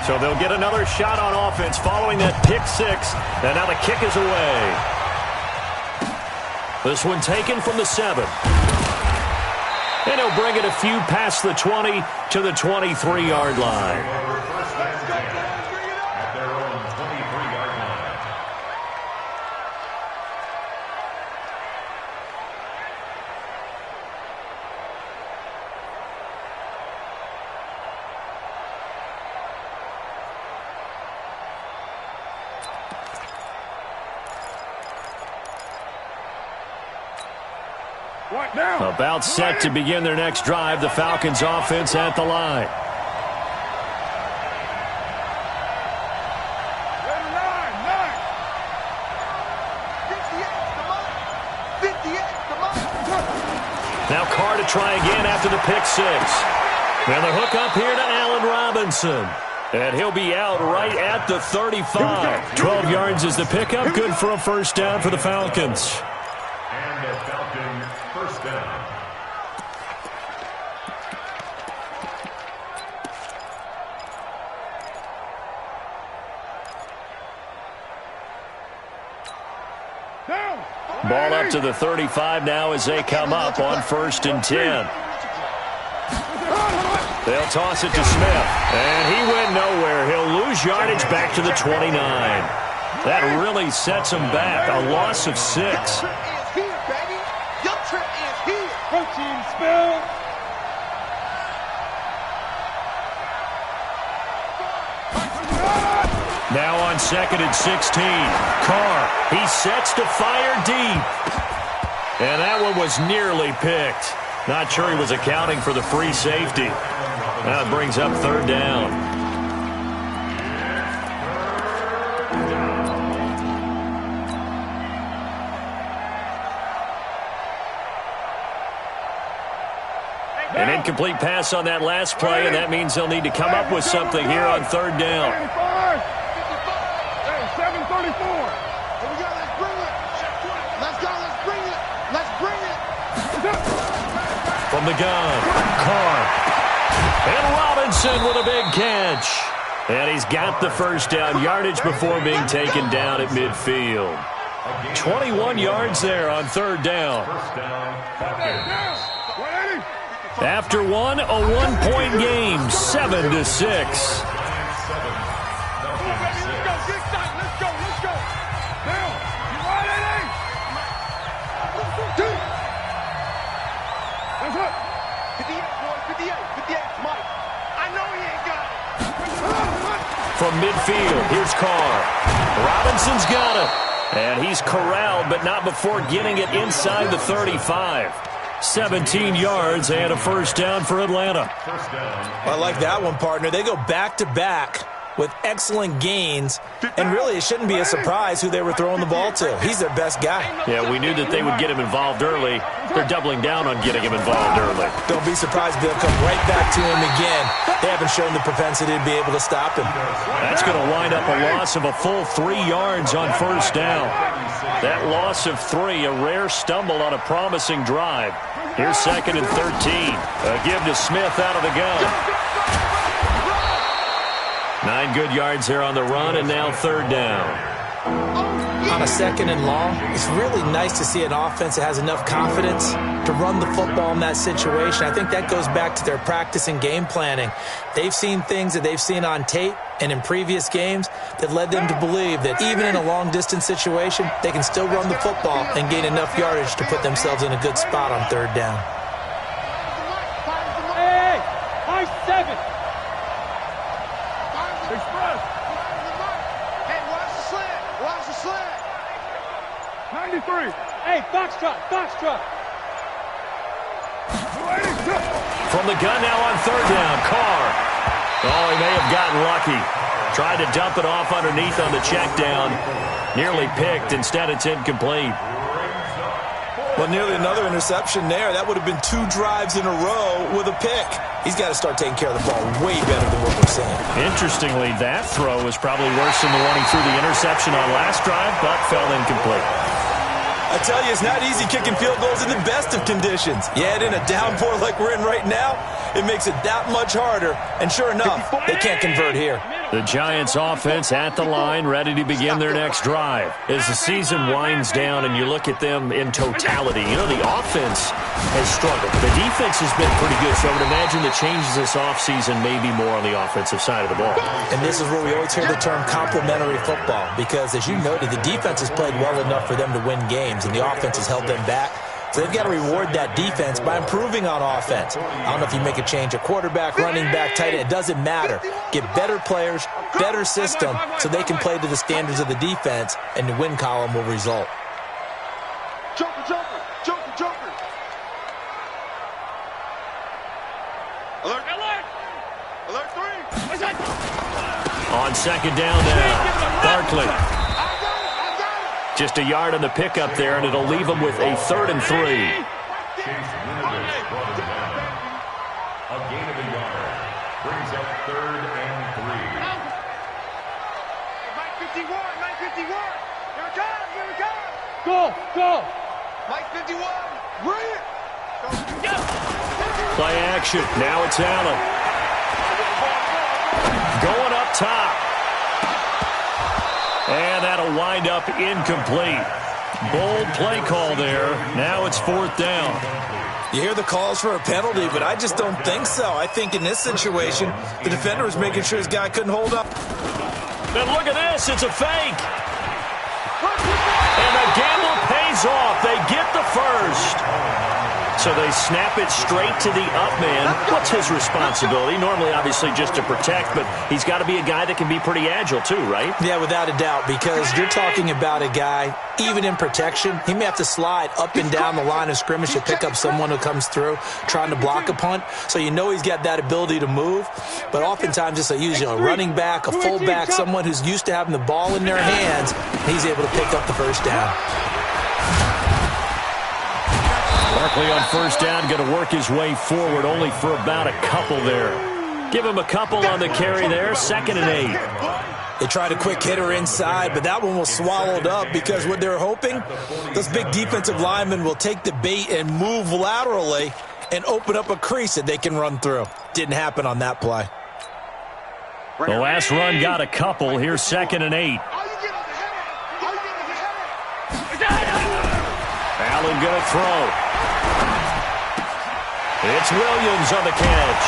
So they'll get another shot on offense following that pick six. And now the kick is away. This one taken from the 7. And he'll bring it a few past the 20 to the 23-yard line. About set to begin their next drive. The Falcons offense at the line. Now Carr to try again after the pick six. Now the hook up here to Allen Robinson. And he'll be out right at the 35. 12 yards is the pickup. Good for a first down for the Falcons. And a Falcon first down. Ball up to the 35 now as they come up on 1st and 10. They'll toss it to Smith. And he went nowhere. He'll lose yardage back to the 29. That really sets him back. A loss of 6. Now on 2nd and 16. Carr, he sets to fire deep. And that one was nearly picked. Not sure he was accounting for the free safety. Now it brings up 3rd down. An incomplete pass on that last play, and that means they'll need to come up with something here on 3rd down. 7:34. Here we go. Let's bring it. Let's go. Let's bring it. Let's bring it. From the gun, Carr. And Robinson with a big catch. And he's got the first down yardage before being taken down at midfield. 21 yards there on 3rd down. After one, a 1-point game, 7-6. From midfield, here's Carr. Robinson's got it. And he's corralled, but not before getting it inside the 35. 17 yards and a first down for Atlanta. I like that one, partner. They go back-to-back with excellent gains, and really it shouldn't be a surprise who they were throwing the ball to. He's their best guy. Yeah, we knew that they would get him involved early. They're doubling down on getting him involved early. Don't be surprised they'll come right back to him again. They haven't shown the propensity to be able to stop him. That's going to wind up a loss of a full 3 yards on first down. That loss of 3, a rare stumble on a promising drive. Here's 2nd and 13. A give to Smith out of the gun. 9 good yards there on the run, and now 3rd down. On a 2nd and long, it's really nice to see an offense that has enough confidence to run the football in that situation. I think that goes back to their practice and game planning. They've seen things that they've seen on tape and in previous games that led them to believe that even in a long-distance situation, they can still run the football and gain enough yardage to put themselves in a good spot on 3rd down. Hey, high 7. Express. Hey, watch the slant. Watch the slant. 93. Hey, Foxtrot. From the gun now on 3rd down, Carr. Oh, he may have gotten lucky. Tried to dump it off underneath on the check down. Nearly picked. Instead, it's incomplete. Well, nearly another interception there. That would have been 2 drives in a row with a pick. He's got to start taking care of the ball way better than what we're seeing. Interestingly, that throw was probably worse than the one he threw the interception on last drive, but fell incomplete. I tell you, it's not easy kicking field goals in the best of conditions. Yet in a downpour like we're in right now, it makes it that much harder. And sure enough, they can't convert here. The Giants offense at the line, ready to begin their next drive. As the season winds down and you look at them in totality, you know, the offense has struggled. The defense has been pretty good, so I would imagine the changes this offseason may be more on the offensive side of the ball. And this is where we always hear the term complementary football, because as you noted, the defense has played well enough for them to win games, and the offense has held them back. So they've got to reward that defense by improving on offense. I don't know if you make a change at quarterback, running back, tight end. It doesn't matter. Get better players, better system, so they can play to the standards of the defense, and the win column will result. Joker, Joker, Joker, Joker. Alert, alert. Alert 3. On second down now, Barkley. Just a yard on the pickup there, and it'll leave them with a 3rd and 3. Chase Winovich brought him down. A gain of a yard. Brings up 3rd and 3. Mike 51, Mike 51. Here it comes, here it comes. Go, go. Mike 51. Bring it. Go. Play action. Now it's Allen. Going up top. And that'll wind up incomplete. Bold play call there. Now it's 4th down. You hear the calls for a penalty, but I just don't think so. I think in this situation, the defender was making sure his guy couldn't hold up. And look at this. It's a fake. And the gamble pays off. They get the first. So they snap it straight to the up man. What's his responsibility? Normally, obviously, just to protect, but he's got to be a guy that can be pretty agile too, right? Yeah, without a doubt, because you're talking about a guy, even in protection, he may have to slide up and down the line of scrimmage to pick up someone who comes through trying to block a punt. So you know he's got that ability to move, but oftentimes it's usually a running back, a fullback, someone who's used to having the ball in their hands, and he's able to pick up the first down. Barkley on first down, going to work his way forward, only for about a couple there. Give him a couple on the carry there, 2nd and 8. They tried a quick hitter inside, but that one was swallowed up because what they're hoping, those big defensive linemen will take the bait and move laterally and open up a crease that they can run through. Didn't happen on that play. The last run got a couple. Here's 2nd and 8. Allen going to throw. It's Williams on the catch.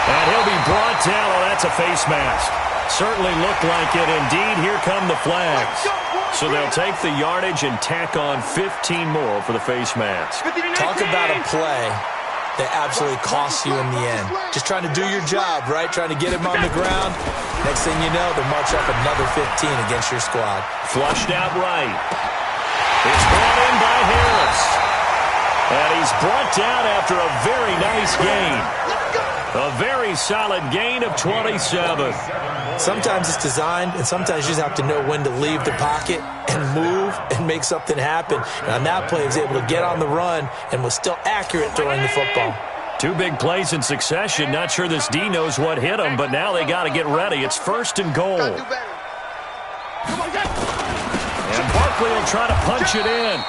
And he'll be brought down. Oh, that's a face mask. Certainly looked like it. Indeed, here come the flags. So they'll take the yardage and tack on 15 more for the face mask. Talk about a play that absolutely costs you in the end. Just trying to do your job, right? Trying to get him on the ground. Next thing you know, they'll march up another 15 against your squad. Flushed out right. It's brought in by Harris. And he's brought down after a very nice gain. A very solid gain of 27. Sometimes it's designed, and sometimes you just have to know when to leave the pocket and move and make something happen. And on that play, he was able to get on the run and was still accurate throwing the football. 2 big plays in succession. Not sure this D knows what hit him, but now they got to get ready. It's 1st and goal. And Barkley will try to punch it in.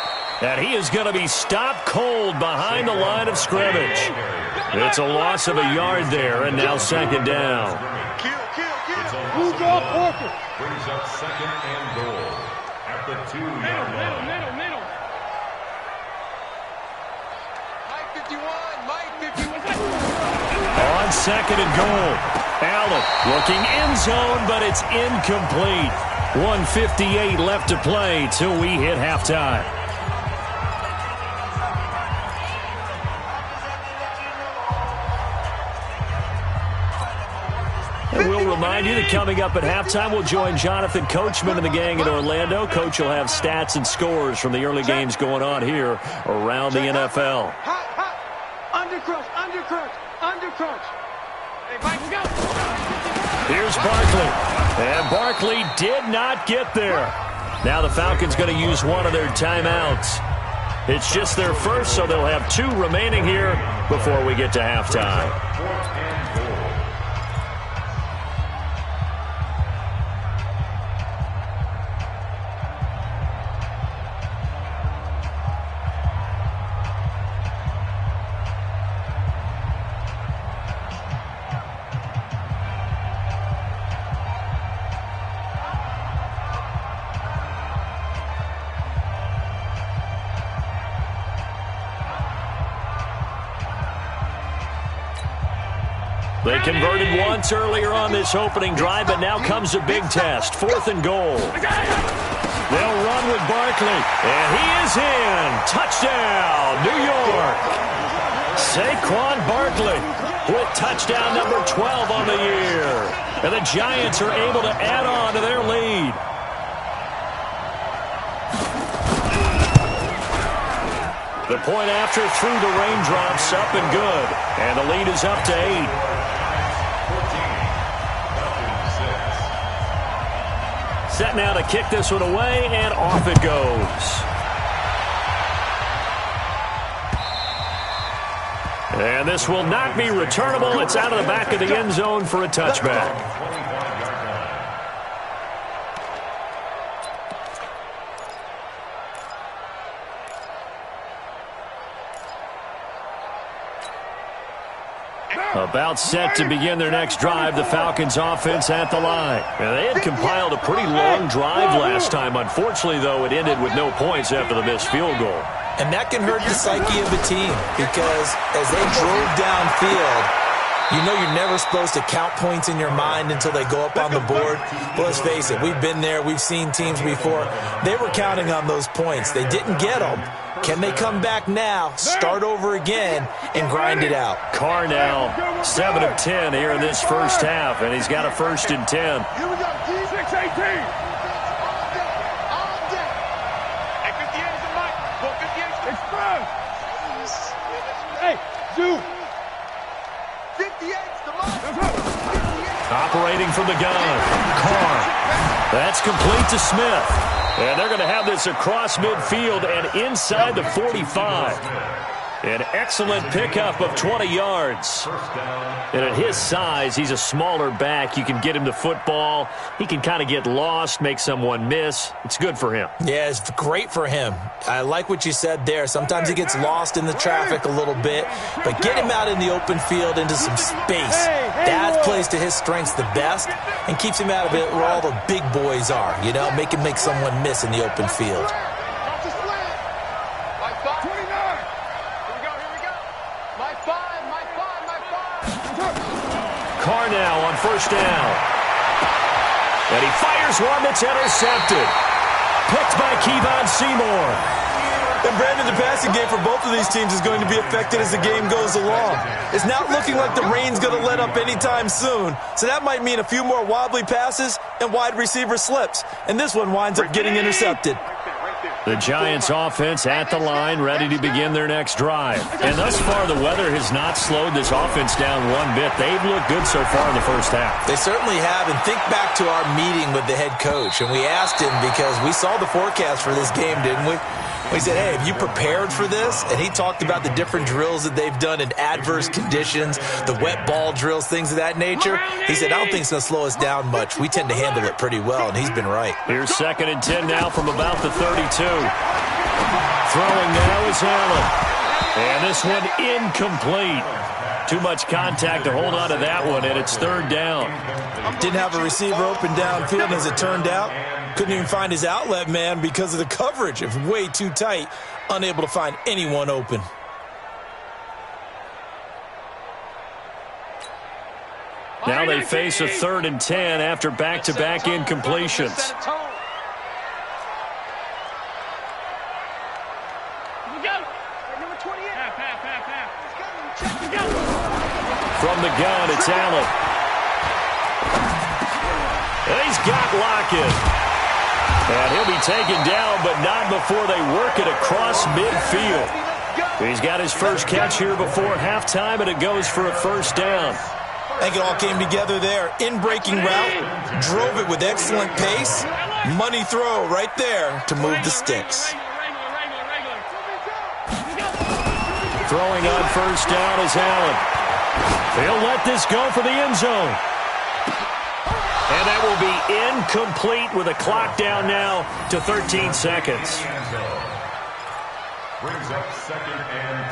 And he is going to be stopped cold behind the line of scrimmage. It's a loss of a yard there, and now 2nd down. Brings up 2nd and goal at the 2-yard line. Mike 51, Mike 51. On 2nd and goal, Allen looking end zone, but it's incomplete. 1:58 left to play till we hit halftime. And we'll remind you that coming up at halftime, we'll join Jonathan Coachman and the gang in Orlando. Coach will have stats and scores from the early games going on here around the NFL. Undercrunch, undercrunch, undercrunch. Hey, Mike, go. Here's Barkley. And Barkley did not get there. Now the Falcons going to use one of their timeouts. It's just their first, so they'll have 2 remaining here before we get to halftime. They converted once earlier on this opening drive, but now comes a big test. 4th and goal. They'll run with Barkley, and he is in. Touchdown, New York. Saquon Barkley with touchdown number 12 on the year. And the Giants are able to add on to their lead. The point after through the raindrops, up and good. And the lead is up to 8. Set now to kick this one away, and off it goes. And this will not be returnable. It's out of the back of the end zone for a touchback. About set to begin their next drive, the Falcons offense at the line. And they had compiled a pretty long drive last time. Unfortunately, though, it ended with no points after the missed field goal. And that can hurt the psyche of a team because as they drove downfield, you know you're never supposed to count points in your mind until they go up on the board. But let's face it, we've been there. We've seen teams before. They were counting on those points. They didn't get them. Can they come back now, start over again, and grind it out? Carr now 7 of 10 here in this first half, and he's got a 1st and 10. Here we go, D6-18. Hey, 58 is the mic. Well, 58 express. Hey, Zoo. 58's the mic. Operating from the gun. Carr. That's complete to Smith. And they're going to have this across midfield and inside the 45. An excellent pickup of 20 yards. And at his size, he's a smaller back. You can get him the football. He can kind of get lost, make someone miss. It's good for him. Yeah, it's great for him. I like what you said there. Sometimes he gets lost in the traffic a little bit, but get him out in the open field into some space. That plays to his strengths the best and keeps him out of it where all the big boys are. You know, make him make someone miss in the open field. Carr now on 1st down. And he fires one that's intercepted. Picked by Kevon Seymour. And Brandon, the passing game for both of these teams is going to be affected as the game goes along. It's not looking like the rain's going to let up anytime soon. So that might mean a few more wobbly passes and wide receiver slips. And this one winds up getting intercepted. The Giants offense at the line, ready to begin their next drive. And thus far, the weather has not slowed this offense down one bit. They've looked good so far in the first half. They certainly have. And think back to our meeting with the head coach. And we asked him because we saw the forecast for this game, didn't we? We said, hey, have you prepared for this? And he talked about the different drills that they've done in adverse conditions, the wet ball drills, things of that nature. He said, I don't think it's going to slow us down much. We tend to handle it pretty well, and he's been right. Here's 2nd and 10 now from about the 32. Throwing now is Allen. And this one incomplete. Too much contact to hold on to that one, and it's 3rd down. Didn't have a receiver open downfield, and as it turned out, couldn't even find his outlet man because of the coverage. It was way too tight, unable to find anyone open. Now they face a 3rd and 10 after back-to-back incompletions. From the gun, it's Allen. And he's got Lockett. And he'll be taken down, but not before they work it across midfield. He's got his first catch here before halftime, and it goes for a 1st down. I think it all came together there. In-breaking route, drove it with excellent pace. Money throw right there to move the sticks. Throwing on 1st down is Allen. He'll let this go for the end zone. And that will be incomplete with a clock down now to 13 seconds. Brings up 2nd and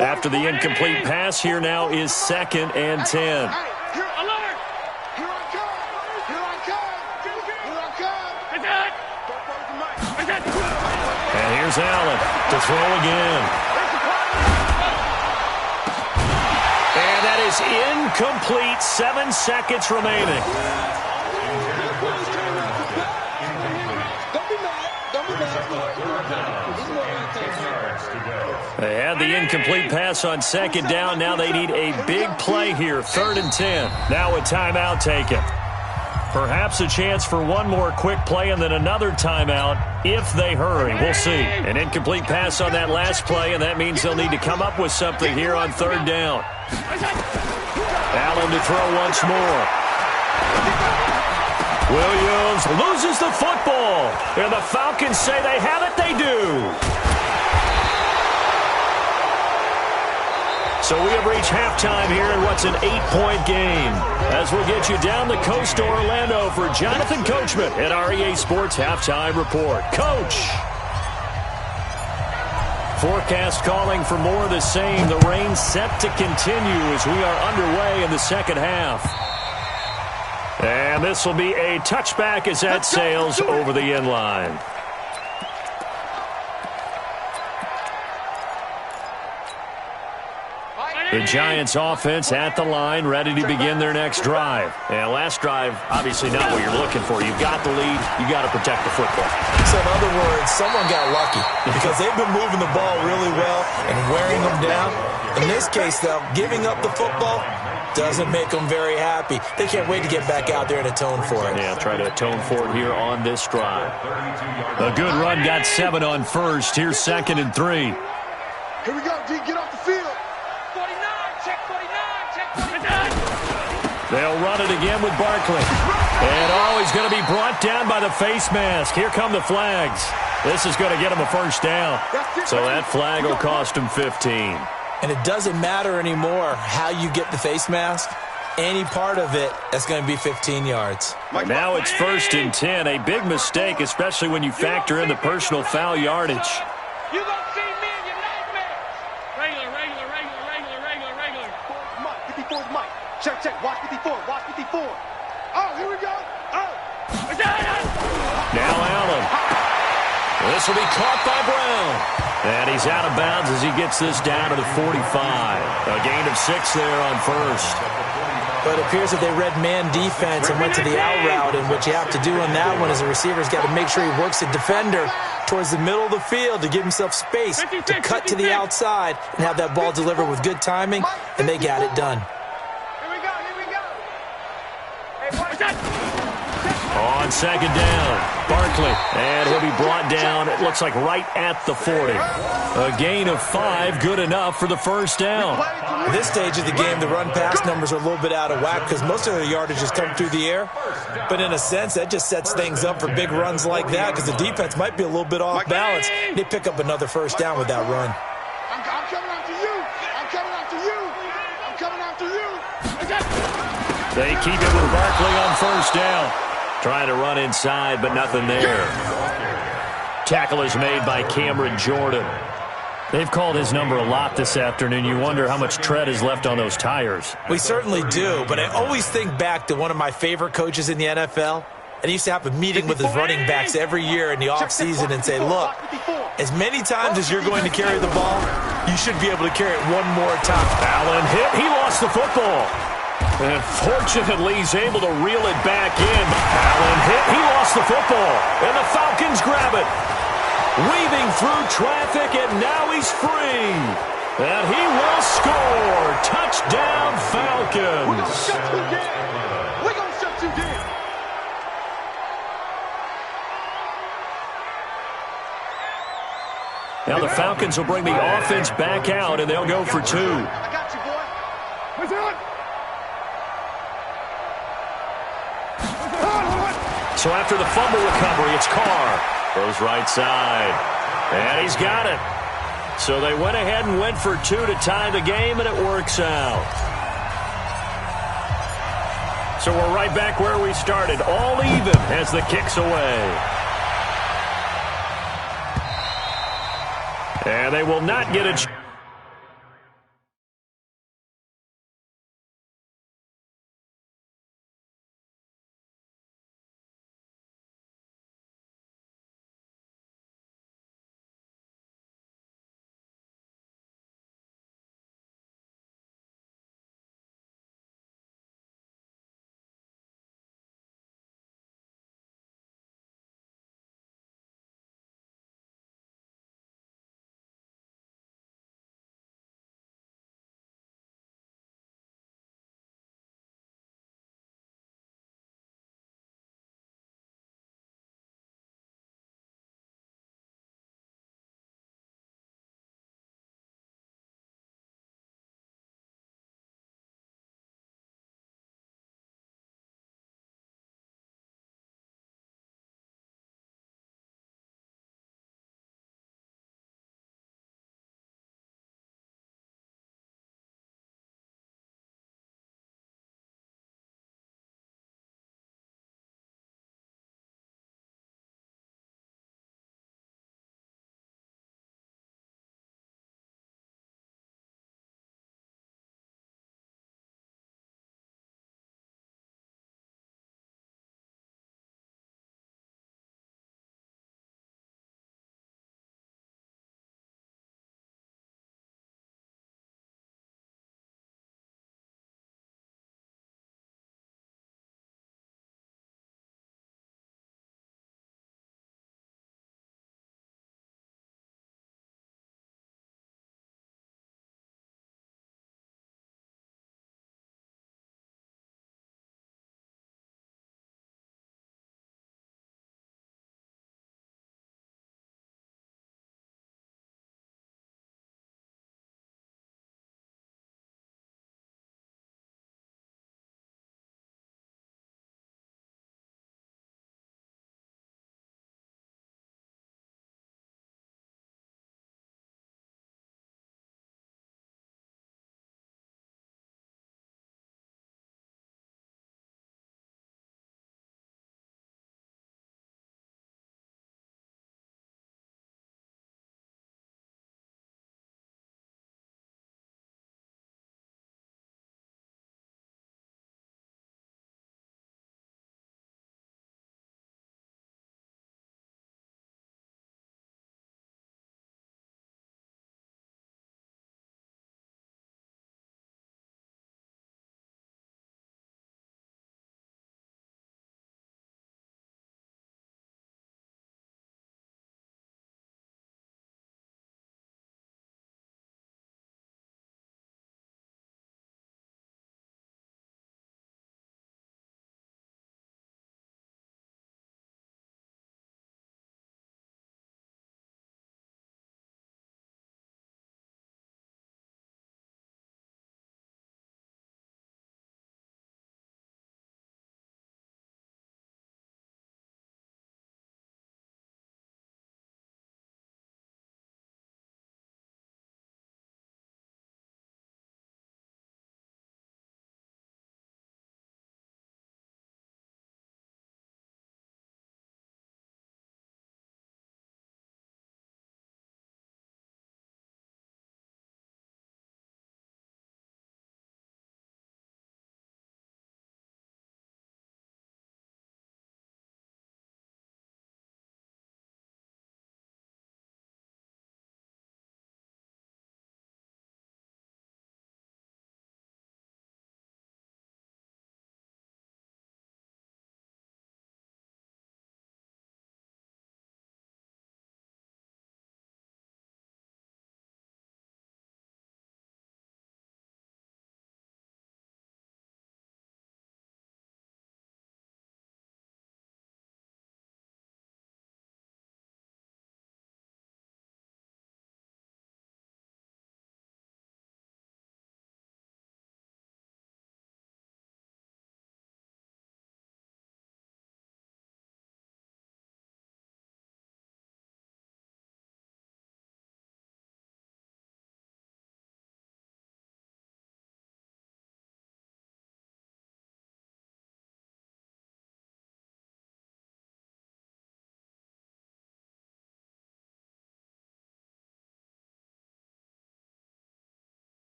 10. After the incomplete pass, here now is 2nd and 10. And here's Allen to throw again. And that is incomplete. 7 seconds remaining. They had the incomplete pass on second down. Now they need a big play here. 3rd and 10. Now a timeout taken. Perhaps a chance for one more quick play and then another timeout if they hurry. We'll see. An incomplete pass on that last play, and that means they'll need to come up with something here on 3rd down. Allen to throw once more. Williams loses the football. And the Falcons say they have it. They do. So we have reached halftime here in what's an 8-point game. As we'll get you down the coast to Orlando for Jonathan Coachman at our EA Sports Halftime Report. Coach! Forecast calling for more of the same. The rain set to continue as we are underway in the second half. And this will be a touchback as that sails over the end line. The Giants offense at the line, ready to begin their next drive. And last drive, obviously not what you're looking for. You've got the lead. You got to protect the football. So in other words, someone got lucky because they've been moving the ball really well and wearing them down. In this case, though, giving up the football doesn't make them very happy. They can't wait to get back out there and atone for it. Yeah, try to atone for it here on this drive. A good run got 7 on first. Here's 2nd and 3. Here we go, D. Get off the field. They'll run it again with Barkley. And, he's going to be brought down by the face mask. Here come the flags. This is going to get him a first down. So that flag will cost him 15. And it doesn't matter anymore how you get the face mask. Any part of it, that's going to be 15 yards. Now it's 1st and 10. A big mistake, especially when you factor in the personal foul yardage. You gonna see me in your nightmares. Regular. Mike, 54 is Mike. Check. Watch 54. Oh, here we go. Oh. Now Allen. This will be caught by Brown. And he's out of bounds as he gets this down to the 45. A gain of 6 there on first. But it appears that they read man defense and went to the out route, and what you have to do on that one is the receiver's got to make sure he works the defender towards the middle of the field to give himself space to cut to the outside and have that ball delivered with good timing, and they got it done. Here we go. Hey, watch that. On second down, Barkley, and he'll be brought down, it looks like right at the 40. A gain of 5, good enough for the first down. At this stage of the game, the run-pass numbers are a little bit out of whack because most of their yardage has come through the air. But in a sense, that just sets things up for big runs like that because the defense might be a little bit off balance. They pick up another first down with that run. I'm coming after you. They keep it with Barkley on first down. Trying to run inside, but nothing there. Tackle is made by Cameron Jordan. They've called his number a lot this afternoon. You wonder how much tread is left on those tires. We certainly do, but I always think back to one of my favorite coaches in the NFL. And he used to have a meeting with his running backs every year in the offseason and say, look, as many times as you're going to carry the ball, you should be able to carry it one more time. Allen hit. He lost the football. And fortunately, he's able to reel it back in. Allen hit. He lost the football. And the Falcons grab it. Weaving through traffic, and now he's free. And he will score. Touchdown, Falcons. We're going to shut you down. Now the Falcons will bring the offense back out, and they'll go for 2. I got you, boy. What's on? So after the fumble recovery, it's Carr. Goes right side. And he's got it. So they went ahead and went for 2 to tie the game, and it works out. So we're right back where we started. All even as the kick's away. And they will not get a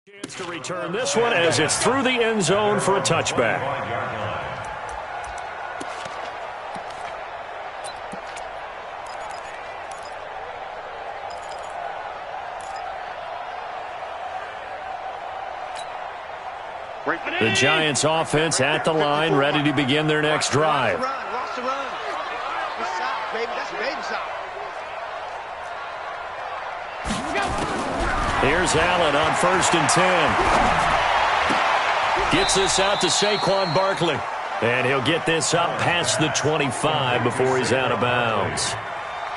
Chance to return this one as it's through the end zone for a touchback. The Giants offense at the line, ready to begin their next drive. Watch the run. Good side, baby. That's baby side. Here's Allen on 1st and 10. Gets this out to Saquon Barkley. And he'll get this up past the 25 before he's out of bounds.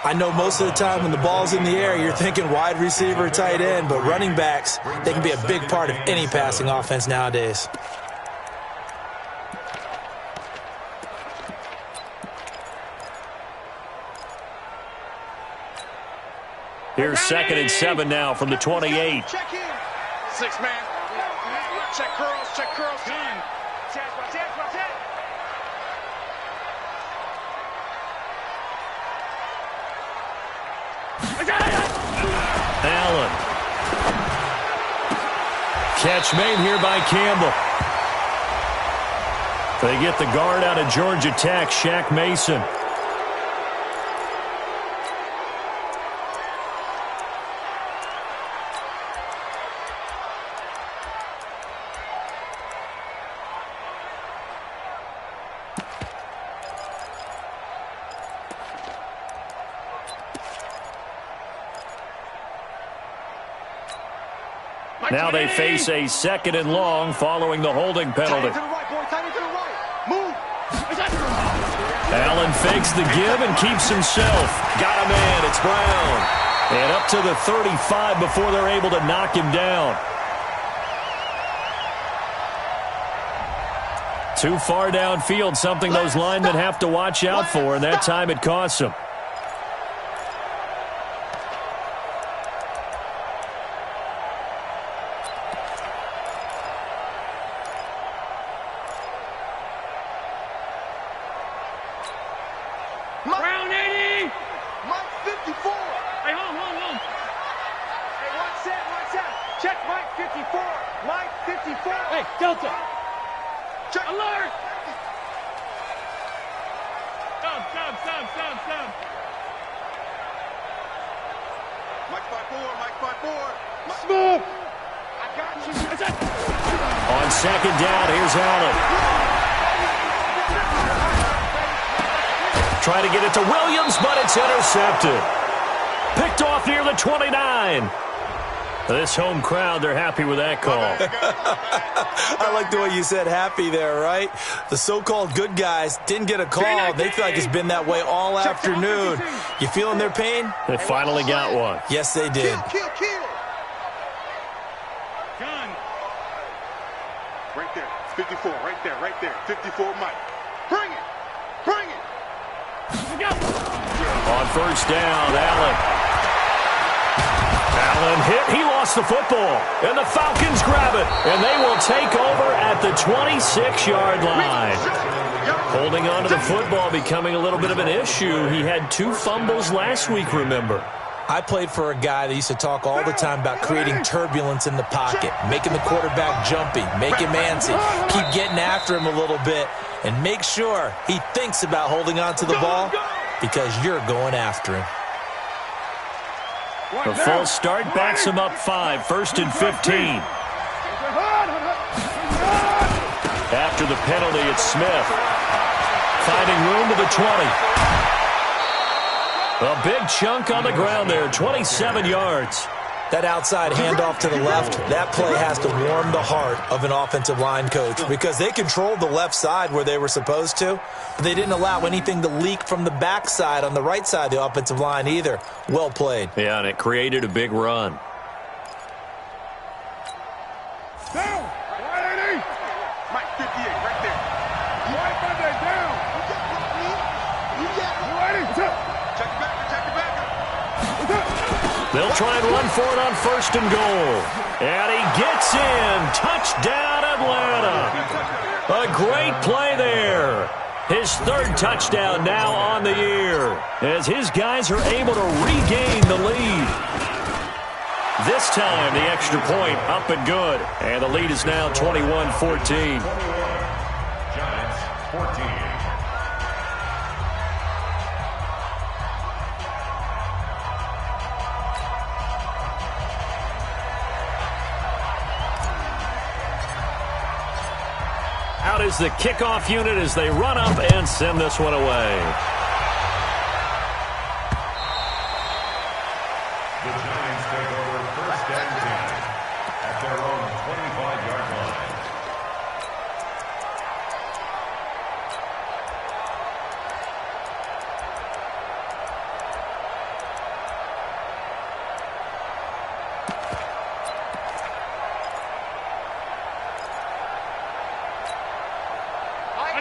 I know most of the time when the ball's in the air, you're thinking wide receiver, tight end, but running backs, they can be a big part of any passing offense nowadays. Here's 2nd and 7 now from the 28. Check in. 6 man. Check curls. Check curls. Done. Watch it. Allen. Catch made here by Campbell. They get the guard out of Georgia Tech, Shaq Mason. Now they face a 2nd and long following the holding penalty. Move. Allen fakes the give and keeps himself. Got a man. It's Brown. And up to the 35 before they're able to knock him down. Too far downfield, something those linemen have to watch out for, and that time it costs them. Brown 80. Mike 54. Hey, home. Hey, watch that. Check Mike 54. Mike 54. Hey, Delta. Check. Alert. Stop. Mike 54. Smooth. I got you. On 2nd down, here's Allen. Try to get it to Williams, but it's intercepted. Picked off near the 29. This home crowd, they're happy with that call. I like the way you said happy there, right? The so-called good guys didn't get a call. They feel like it's been that way all afternoon. You feeling their pain? They finally got one. Yes, they did. Kill. Gun. Right there. It's 54. Right there. 54 Mike. Bring it. On 1st down, Allen hit. He lost the football. And the Falcons grab it. And they will take over at the 26-yard line. Holding on to the football becoming a little bit of an issue. He had 2 fumbles last week, remember. I played for a guy that used to talk all the time about creating turbulence in the pocket, making the quarterback jumpy, make him antsy, keep getting after him a little bit, and make sure he thinks about holding on to the ball because you're going after him. The false start backs him up 5, 1st and 15. After the penalty, it's Smith. Finding room to the 20. A big chunk on the ground there, 27 yards. That outside handoff to the left, that play has to warm the heart of an offensive line coach because they controlled the left side where they were supposed to, but they didn't allow anything to leak from the backside on the right side of the offensive line either. Well played. Yeah, and it created a big run. Down. Mike 58, right there. You right by that down. You ready? Check it back. They'll try and run for it on 1st and goal. And he gets in. Touchdown, Atlanta. A great play there. His 3rd touchdown now on the year as his guys are able to regain the lead. This time, the extra point up and good. And the lead is now 21-14. Giants 14. Out is the kickoff unit as they run up and send this one away. The Giants take over first and 10 at their own 25-yard line.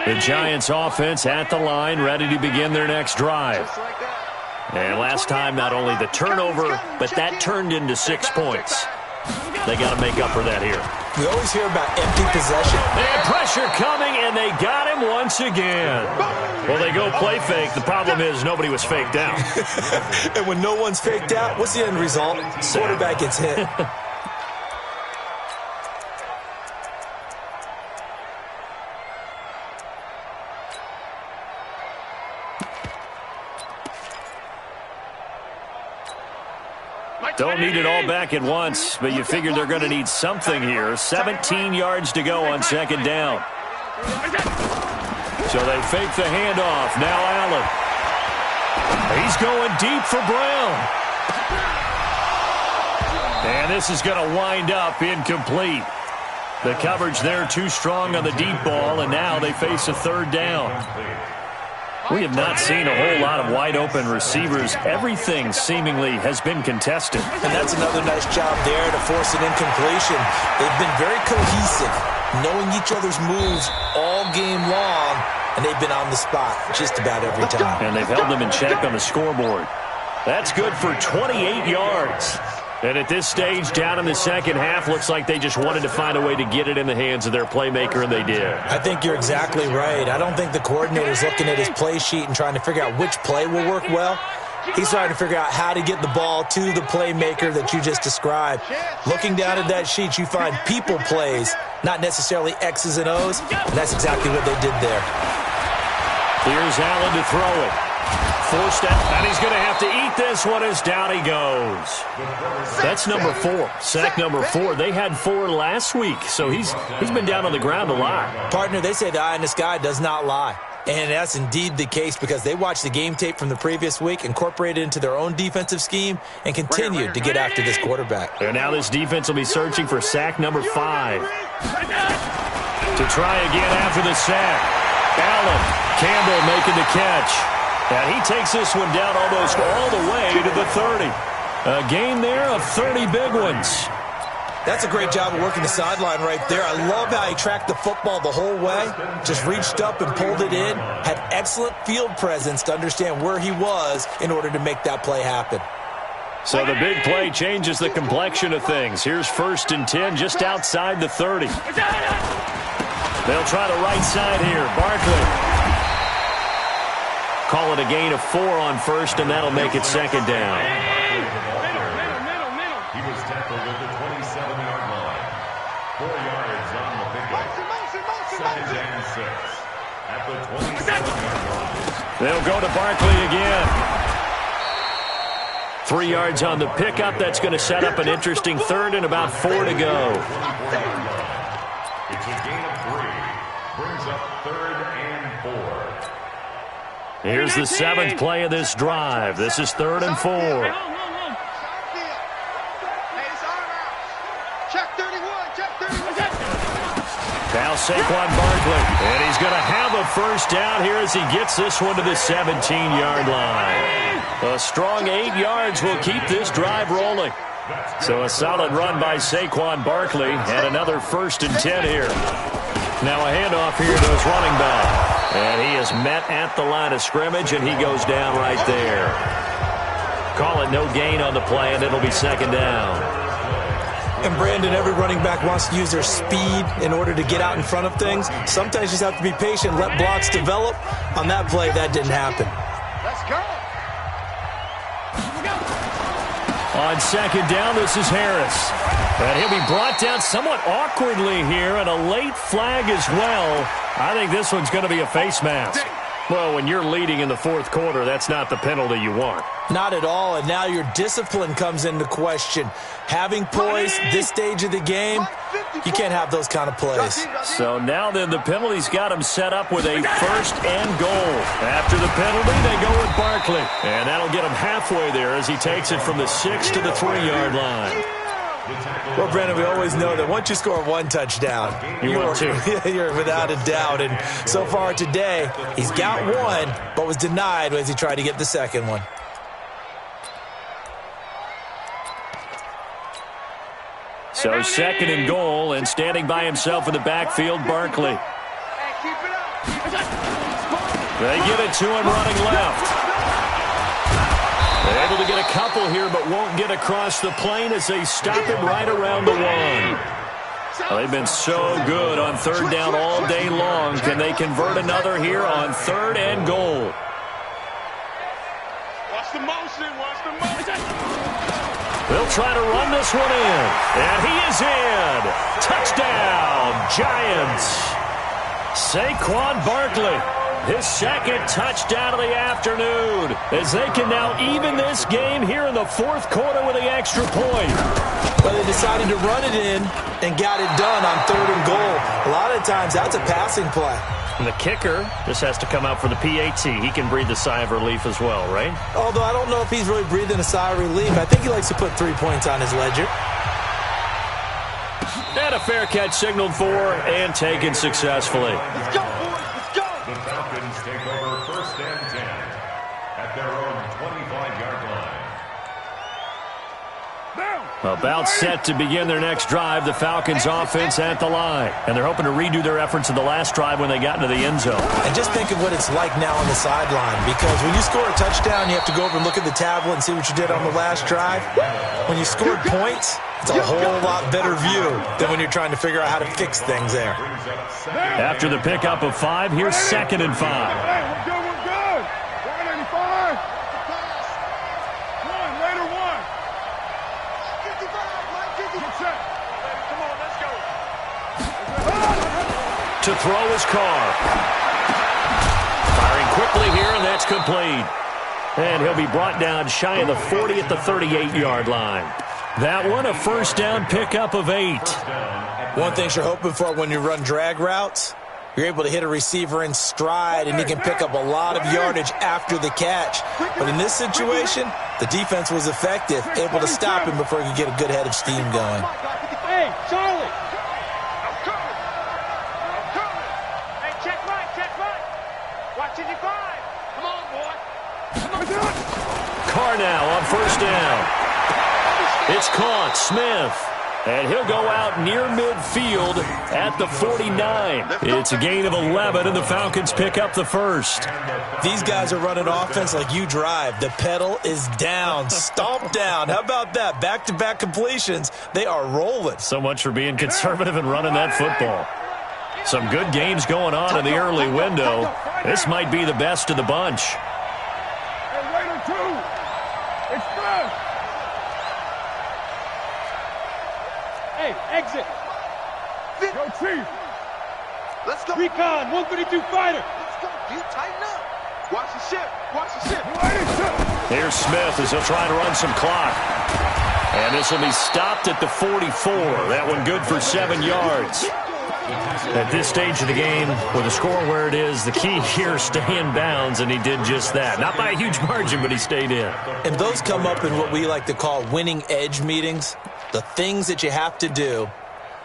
The Giants offense at the line, ready to begin their next drive. And last time, not only the turnover, but that turned into 6 points. They got to make up for that here. We always hear about empty possession. And pressure coming, and they got him once again. Well, they go play fake. The problem is nobody was faked out. And when no one's faked out, what's the end result? Quarterback gets hit. Don't need it all back at once, but you figure they're going to need something here. 17 yards to go on second down. So they fake the handoff. Now Allen. He's going deep for Brown. And this is going to wind up incomplete. The coverage there too strong on the deep ball, and now they face a third down. We have not seen a whole lot of wide-open receivers. Everything seemingly has been contested. And that's another nice job there to force an incompletion. They've been very cohesive, knowing each other's moves all game long, and they've been on the spot just about every time. And they've held them in check on the scoreboard. That's good for 28 yards. And at this stage, down in the second half, looks like they just wanted to find a way to get it in the hands of their playmaker, and they did. I think you're exactly right. I don't think the coordinator's looking at his play sheet and trying to figure out which play will work well. He's trying to figure out how to get the ball to the playmaker that you just described. Looking down at that sheet, you find people plays, not necessarily X's and O's, and that's exactly what they did there. Here's Allen to throw it. Forced out, and he's going to have to eat this one as down he goes. That's number 4. Sack number 4. They had 4 last week, so he's been down on the ground a lot. Partner, they say the eye in the sky does not lie. And that's indeed the case because they watched the game tape from the previous week, incorporated it into their own defensive scheme, and continued to get after this quarterback. And now this defense will be searching for sack number 5. To try again after the sack. Allen, Campbell making the catch. And he takes this one down almost all the way to the 30. A gain there of 30 big ones. That's a great job of working the sideline right there. I love how he tracked the football the whole way, just reached up and pulled it in, had excellent field presence to understand where he was in order to make that play happen. So the big play changes the complexion of things. Here's 1st and 10 just outside the 30. They'll try the right side here. Barkley. Call it a gain of 4 on 1st, and that'll make it 2nd down. He was tackled at the 27-yard line. 4 yards on the pickup. 2nd and 6 at the 27-yard line. They'll go to Barkley again. 3 yards on the pickup. That's going to set up an interesting 3rd and about 4 to go. It's a gain of 3. Brings up 3rd and 4. Here's the 7th play of this drive. This is 3rd and 4. Now Saquon Barkley. And he's going to have a 1st down here as he gets this one to the 17-yard line. A strong 8 yards will keep this drive rolling. So a solid run by Saquon Barkley and another 1st and 10 here. Now a handoff here to his running back. And he is met at the line of scrimmage, and he goes down right there. Call it no gain on the play, and it'll be 2nd down. And Brandon, every running back wants to use their speed in order to get out in front of things. Sometimes you just have to be patient, let blocks develop. On that play, that didn't happen. Let's go. On second down, this is Harris. And he'll be brought down somewhat awkwardly here, and a late flag as well. I think this one's going to be a face mask. Well, when you're leading in the fourth quarter, that's not the penalty you want. Not at all, and now your discipline comes into question. Having poise this stage of the game, you can't have those kind of plays. So now then, the penalty's got him set up with a first and goal. After the penalty, they go with Barkley. And that'll get him halfway there as he takes it from the 6 to the 3-yard line. Well, Brandon, we always know that once you score one touchdown, you're without a doubt. And so far today, he's got one, but was denied as he tried to get the second one. So second and goal, and standing by himself in the backfield, Barkley. They give it to him running left. They're able to get a couple here, but won't get across the plane as they stop him right around the 1. Well, they've been so good on third down all day long. Can they convert another here on third and goal? Watch the motion, watch the motion. They'll try to run this one in, and he is in. Touchdown, Giants. Saquon Barkley. His second touchdown of the afternoon as they can now even this game here in the fourth quarter with the extra point. Well, they decided to run it in and got it done on third and goal. A lot of times that's a passing play. And the kicker just has to come out for the PAT. He can breathe a sigh of relief as well, right? Although I don't know if he's really breathing a sigh of relief. I think he likes to put 3 points on his ledger. And a fair catch signaled for and taken successfully. Let's go, boys, let's go. The Falcons take over first and 10 at their own 25-yard line. About set to begin their next drive, the Falcons offense at the line. And they're hoping to redo their efforts in the last drive when they got into the end zone. And just think of what it's like now on the sideline, because when you score a touchdown, you have to go over and look at the tablet and see what you did on the last drive. When you scored points, it's a whole lot better view than when you're trying to figure out how to fix things there. After the pickup of 5, here's second and 5. Hey, we're good, we're good. 185. One, later one. 55, Mike, 50. Get set. Come on, let's go. To throw his Carr. Firing quickly here, and that's complete. And he'll be brought down shy of the 40 at the 38-yard line. That one, a first down pickup of 8. One thing you're hoping for when you run drag routes, you're able to hit a receiver in stride, and he can pick up a lot of yardage after the catch. But in this situation, the defense was effective, able to stop him before he could get a good head of steam going. Hey, Charlie. I'm coming. I'm coming. Hey, check right. Watch 55. Come on, boy. Come on. Carr now on first down. It's caught, Smith. And he'll go out near midfield at the 49. It's a gain of 11, and the Falcons pick up the first. These guys are running offense like you drive. The pedal is down, stomp down. How about that? Back-to-back completions. They are rolling. So much for being conservative and running that football. Some good games going on in the early window. This might be the best of the bunch. Hey, Raider 2. Express. Hey, exit. Go, Chief. Let's go. Recon, 132 fighter. Let's go. You tighten up. Watch the ship. Watch the ship. Here's Smith as he'll try to run some clock. And this will be stopped at the 44. That one good for 7 yards. At this stage of the game, with the score where it is, the key here, stay in bounds, and he did just that. Not by a huge margin, but he stayed in. And those come up in what we like to call winning edge meetings. The things that you have to do,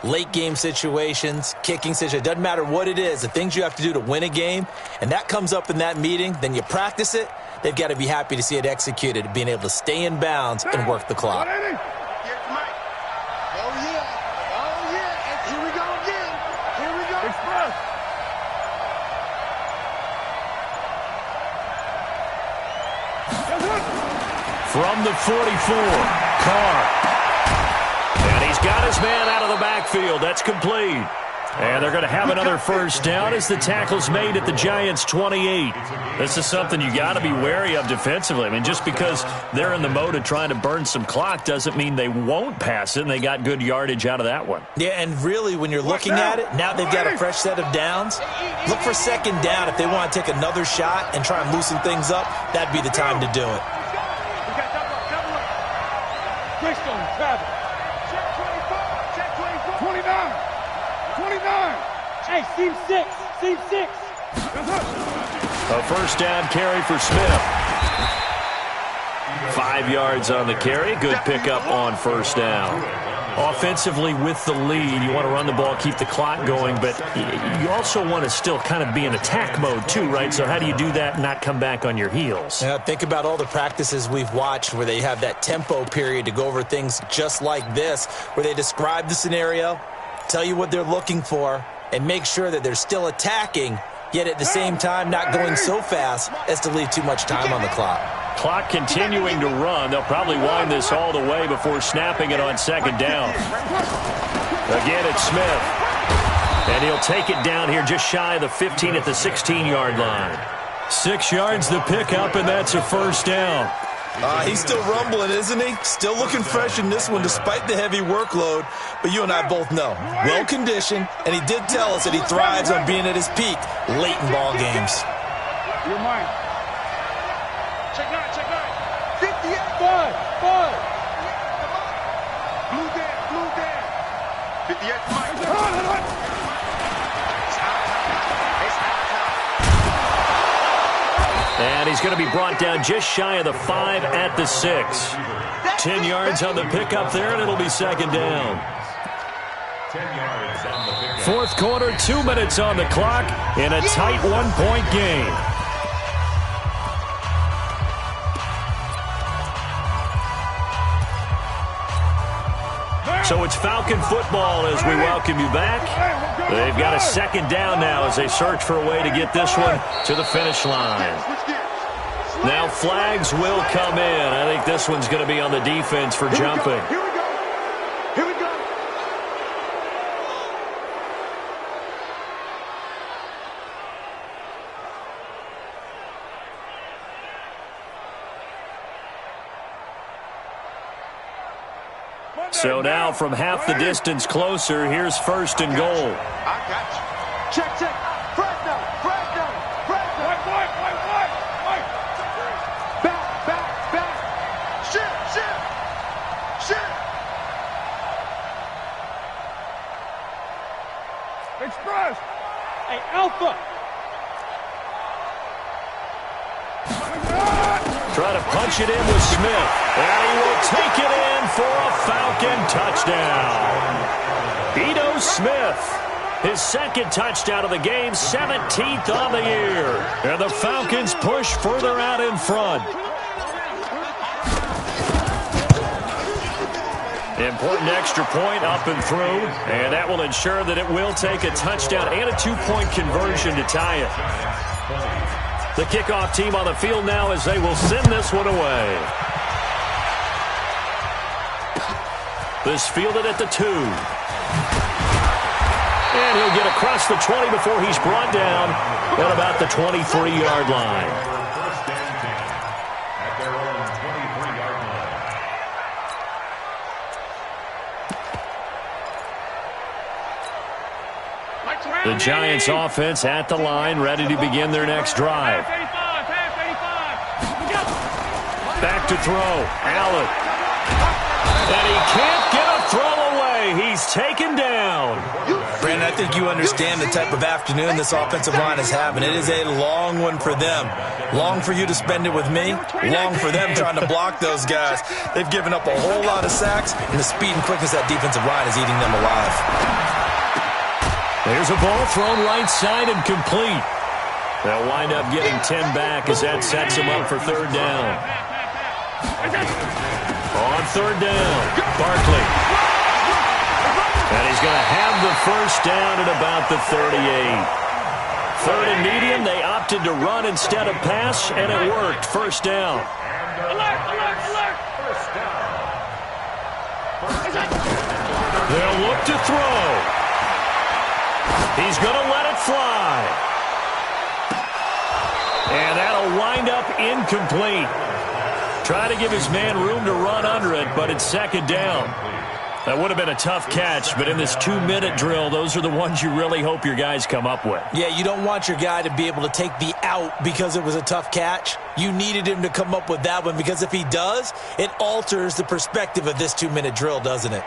late game situations, kicking situations, doesn't matter what it is, the things you have to do to win a game, and that comes up in that meeting, then you practice it, they've got to be happy to see it executed, being able to stay in bounds and work the clock. From the 44, Carr. And he's got his man out of the backfield. That's complete. And they're going to have another first down as the tackle's made at the Giants' 28. This is something you got to be wary of defensively. I mean, just because they're in the mode of trying to burn some clock doesn't mean they won't pass it, and they got good yardage out of that one. Yeah, and really, when you're looking at it, now they've got a fresh set of downs. Look for second down. If they want to take another shot and try and loosen things up, that'd be the time to do it. Hey, seam six. A first down carry for Smith. 5 yards on the carry. Good pickup on first down. Offensively with the lead, you want to run the ball, keep the clock going, but you also want to still kind of be in attack mode too, right? So how do you do that and not come back on your heels? Yeah, think about all the practices we've watched where they have that tempo period to go over things just like this, where they describe the scenario, tell you what they're looking for, and make sure that they're still attacking, yet at the same time not going so fast as to leave too much time on the clock. Clock continuing to run. They'll probably wind this all the way before snapping it on second down. Again, it's Smith. And he'll take it down here just shy of the 15 at the 16-yard line. 6 yards the pickup, and that's a first down. He's still rumbling, isn't he? Still looking fresh in this one despite the heavy workload. But you and I both know, well-conditioned, and he did tell us that he thrives on being at his peak late in ball games. You're mine. Check 9. 58. Five. Blue down. 58. And he's going to be brought down just shy of the 5 at the 6. 10 yards on the pickup there, and it'll be second down. 10 yards on the pickup. Fourth quarter, 2 minutes on the clock in a tight one-point game. So it's Falcon football as we welcome you back. They've got a second down now as they search for a way to get this one to the finish line. Now flags will come in. I think this one's going to be on the defense for jumping. Here we go. So now from half the distance closer, here's first and goal. I got you. Check. Fresno. Back. Shit. Express. Hey, Alpha. Try to punch it in with Smith. And he will take it in for a Falcon touchdown. Ito Smith, his second touchdown of the game, 17th on the year. And the Falcons push further out in front. Important extra point up and through, and that will ensure that it will take a touchdown and a two-point conversion to tie it. The kickoff team on the field now as they will send this one away. This fielded at the 2. And he'll get across the 20 before he's brought down at about the 23-yard line. First and 10 at their own 23-yard line. The Giants offense at the line, ready to begin their next drive. Back to throw. Allen. And he can't get a throw away. He's taken down. Brandon, I think you understand the type of afternoon this offensive line is having. It is a long one for them. Long for you to spend it with me. Long for them trying to block those guys. They've given up a whole lot of sacks, and the speed and quickness of that defensive line is eating them alive. There's a ball thrown right side and complete. They'll wind up getting 10 back as that sets them up for third down. On third down, Barkley. And he's going to have the first down at about the 38. Third and medium, they opted to run instead of pass, and it worked. First down. Alert. First down. They'll look to throw. He's going to let it fly. And that'll wind up incomplete. Trying to give his man room to run under it, but it's second down. That would have been a tough catch, but in this 2-minute drill, those are the ones you really hope your guys come up with. Yeah, you don't want your guy to be able to take the out because it was a tough catch. You needed him to come up with that one, because if he does, it alters the perspective of this 2-minute drill, doesn't it?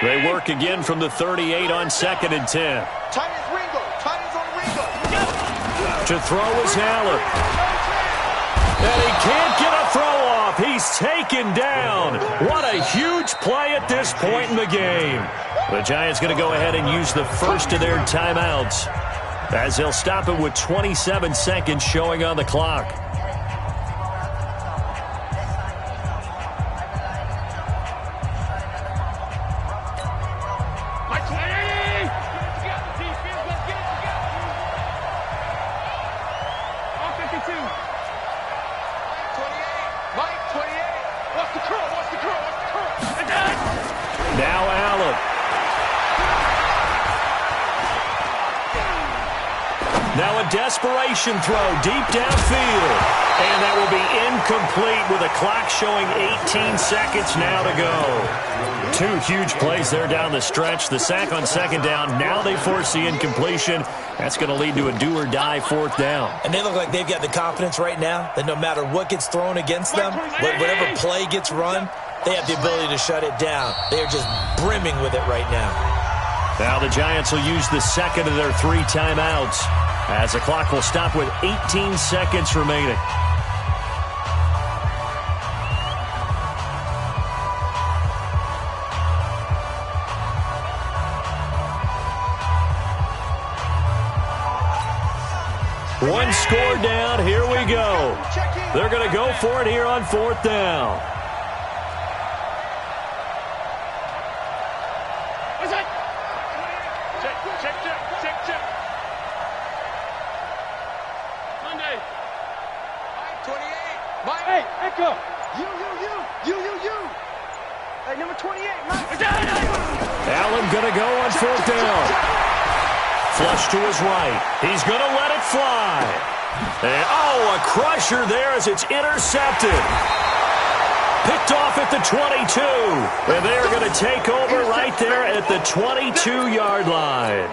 They work again from the 38 on 2nd and 10. Tight as Ringo. Tight as on Ringo. To throw is Allen. And he can't get a throw off. He's taken down. What a huge play at this point in the game. The Giants going to go ahead and use the first of their timeouts, as they'll stop it with 27 seconds showing on the clock. Now Allen. Now a desperation throw deep downfield. And that will be incomplete with a clock showing 18 seconds now to go. 2 huge plays there down the stretch. The sack on 2nd down. Now they force the incompletion. That's going to lead to a do-or-die 4th down. And they look like they've got the confidence right now that no matter what gets thrown against them, whatever play gets run, they have the ability to shut it down. They are just brimming with it right now. Now the Giants will use the second of their 3 timeouts, as the clock will stop with 18 seconds remaining. One score down. Here we go. They're going to go for it here on 4th down. Hey, number 28, Mike. Allen going to go on 4th down. Flush to his right. He's going to let it fly. And, a crusher there as it's intercepted. Picked off at the 22. And they're going to take over right there at the 22-yard line.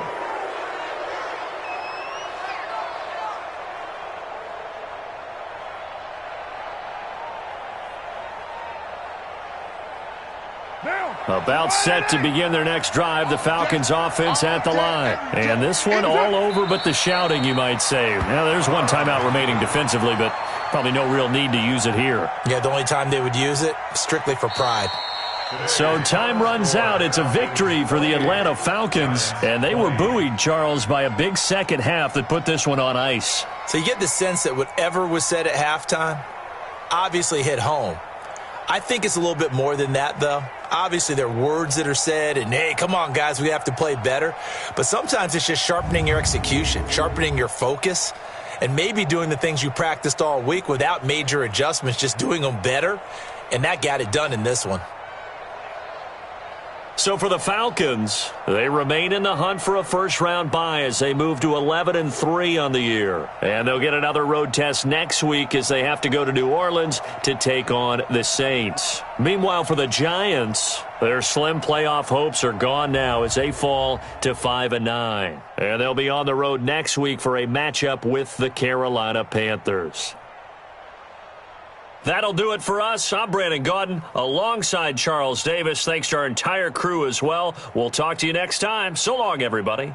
About set to begin their next drive, the Falcons offense at the line. And this one all over but the shouting, you might say. Now, there's one timeout remaining defensively, but probably no real need to use it here. Yeah, the only time they would use it, strictly for pride. So time runs out. It's a victory for the Atlanta Falcons. And they were buoyed, Charles, by a big second half that put this one on ice. So you get the sense that whatever was said at halftime obviously hit home. I think it's a little bit more than that, though. Obviously, there are words that are said, and, hey, come on, guys, we have to play better. But sometimes it's just sharpening your execution, sharpening your focus, and maybe doing the things you practiced all week without major adjustments, just doing them better. And that got it done in this one. So for the Falcons, they remain in the hunt for a first-round bye as they move to 11-3 on the year. And they'll get another road test next week as they have to go to New Orleans to take on the Saints. Meanwhile, for the Giants, their slim playoff hopes are gone now as they fall to 5-9. And they'll be on the road next week for a matchup with the Carolina Panthers. That'll do it for us. I'm Brandon Gaudin alongside Charles Davis. Thanks to our entire crew as well. We'll talk to you next time. So long, everybody.